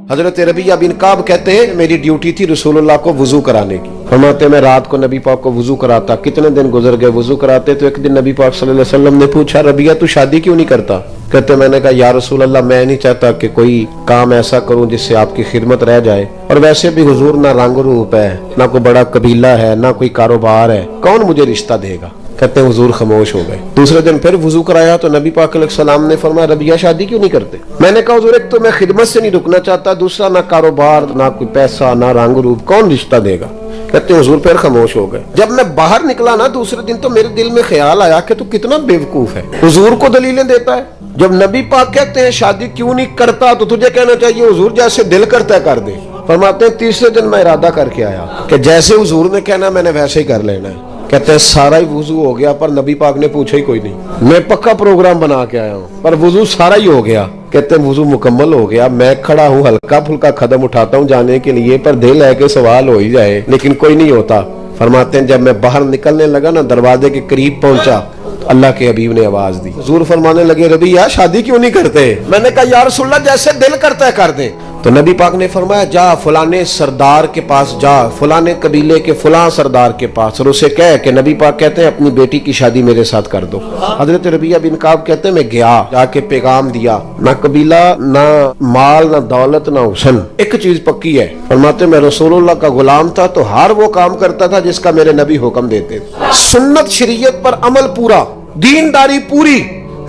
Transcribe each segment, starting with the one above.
हजरत रबिया बिन काब कहते हैं मेरी ड्यूटी थी रसूलुल्लाह को वुजू कराने की। फरमाते मैं रात को नबी पाक को वुजू कराता, कितने दिन गुजर गए वुजू कराते, तो एक दिन नबी पाक सल्लल्लाहु अलैहि वसल्लम ने पूछा रबिया तू शादी क्यों नहीं करता? कहते मैंने कहा या रसूल अल्लाह मैं नहीं चाहता कि कोई काम ऐसा करूं जिससे आपकी खिदमत रह जाए, और वैसे भी हुजूर ना रंग रूप है, ना कोई बड़ा कबीला है, ना कोई कारोबार है, कौन मुझे रिश्ता देगा? कहते हैं हुजूर खामोश हो गए। दूसरे दिन फिर वुजू कराया तो नबी पाक अलैहिस्सलाम ने फरमाया रबिया शादी क्यों नहीं करते? मैंने कहा हुजूर एक तो मैं खिदमत से नहीं रुकना चाहता, दूसरा ना कारोबार, ना कोई पैसा, ना रंग रूप, कौन रिश्ता देगा? कहते हुजूर फिर खामोश हो गए। जब मैं बाहर निकला ना दूसरे दिन तो मेरे दिल में ख्याल आया कि तू कितना बेवकूफ है, हुजूर को दलीलें देता है। जब नबी पाक कहते हैं शादी क्यों नहीं करता तो तुझे कहना चाहिए हुजूर जैसे दिल करता है कर दे। फरमाते हैं तीसरे दिन मैं इरादा करके आया कि जैसे हुजूर ने कहना मैंने वैसे ही कर लेना है। कहते हैं सारा ही वुजू हो गया पर नबी पाक ने पूछा ही कोई नहीं। मैं पक्का प्रोग्राम बना के आया हूँ पर वुजू सारा ही हो गया। कहते हैं वुजू मुकम्मल हो गया, मैं खड़ा हूँ हल्का फुल्का कदम उठाता हूँ जाने के लिए, पर दिल है कि सवाल हो ही जाए लेकिन कोई नहीं होता। फरमाते हैं जब मैं बाहर निकलने लगा ना दरवाजे के करीब पहुंचा तो अल्लाह के हबीब ने आवाज दी। हुजूर फरमाने लगे रबिया शादी क्यों नहीं करते? मैंने कहा या रसूलल्लाह जैसे दिल करता है कर दे। तो नबी पाक ने फरमाया जा फलाने सरदार के पास जा, फलाने कबीले के फलां सरदार के पास, और उसे कह कि नबी पाक कहते हैं अपनी बेटी की शादी मेरे साथ कर दो। हजरत रबिया बिन काब कहते हैं मैं गया, जाके पैगाम दिया, ना कबीला, ना माल, ना दौलत, ना हुस्न, एक चीज पक्की है। फरमाते मैं रसूलुल्लाह का गुलाम था तो हर वो काम करता था जिसका मेरे नबी हुक्म देते थे। सुन्नत शरीयत पर अमल पूरा, दीनदारी पूरी।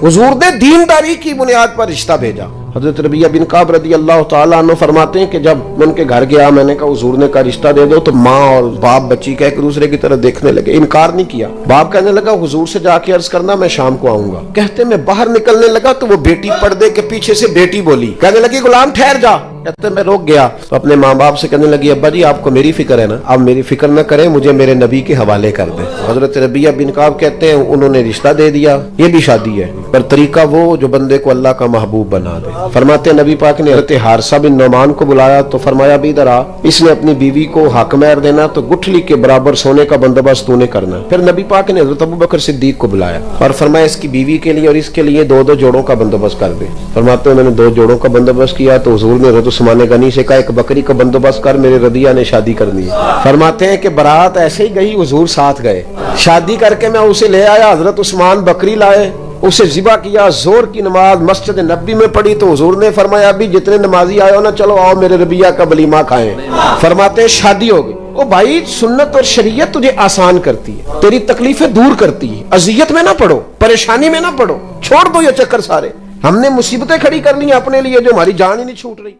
हुजूर ने दीनदारी की बुनियाद पर रिश्ता भेजा। हजरत रबिया बिन काब रदी अल्लाह तआला अन्हु फरमाते हैं कि जब उनके घर गया मैंने कहा हुजूर ने कहा रिश्ता दे दो, तो माँ और बाप बच्ची का एक दूसरे की तरफ देखने लगे, इनकार नहीं किया। बाप कहने लगा हुजूर से जाके अर्ज करना मैं शाम को आऊंगा। कहते मैं बाहर निकलने लगा तो वो बेटी पर्दे के पीछे से बेटी बोली, कहने लगी गुलाम ठहर जा। कहते मैं रोक गया तो अपने माँ बाप से कहने लगी अब्बा जी आपको मेरी फिक्र है ना, आप मेरी फिक्र न करें, मुझे मेरे नबी के हवाले कर दे। हजरत रबिया बिन काब कहते हैं उन्होंने रिश्ता दे दिया। ये भी शादी है पर तरीका वो जो बंदे को अल्लाह का महबूब बना दे। फरमाते नबी पाक ने हजरत हारिसा बिन नौमान को बुलाया तो फरमाया भी इधर आ, इसने अपनी बीवी को हक महर देना तो गुठली के बराबर सोने का बंदोबस्त तूने करना। फिर नबी पाक ने हजरत अबू बकर सिद्दीक को बुलाया और फरमाया इसकी बीवी के लिए और इसके लिए दो दो जोड़ों का बंदोबस्त कर दे। फरमाते उन्होंने दो जोड़ों का बंदोबस्त किया तो हुजूर ने हजरत उस्मान गनी से कहा एक बकरी का बंदोबस्त कर, मेरे रबिया ने शादी करनी है। फरमाते हैं कि बारात ऐसे ही गई, हुजूर साथ गए, शादी करके मैं उसे ले आया। हजरत उस्मान बकरी लाए, उसे जिबा किया, जोर की नमाज मस्जिद नबी में पढ़ी तो हुजूर ने फरमाया अभी जितने नमाजी आए हो ना चलो आओ मेरे रबिया का वलीमा खाएं। फरमाते शादी हो गई। ओ भाई सुन्नत और शरीयत तुझे आसान करती है, तेरी तकलीफें दूर करती है, अजियत में ना पड़ो, परेशानी में ना पड़ो, छोड़ दो ये चक्कर सारे। हमने मुसीबतें खड़ी कर ली अपने लिए जो हमारी जान ही नहीं छूट रही।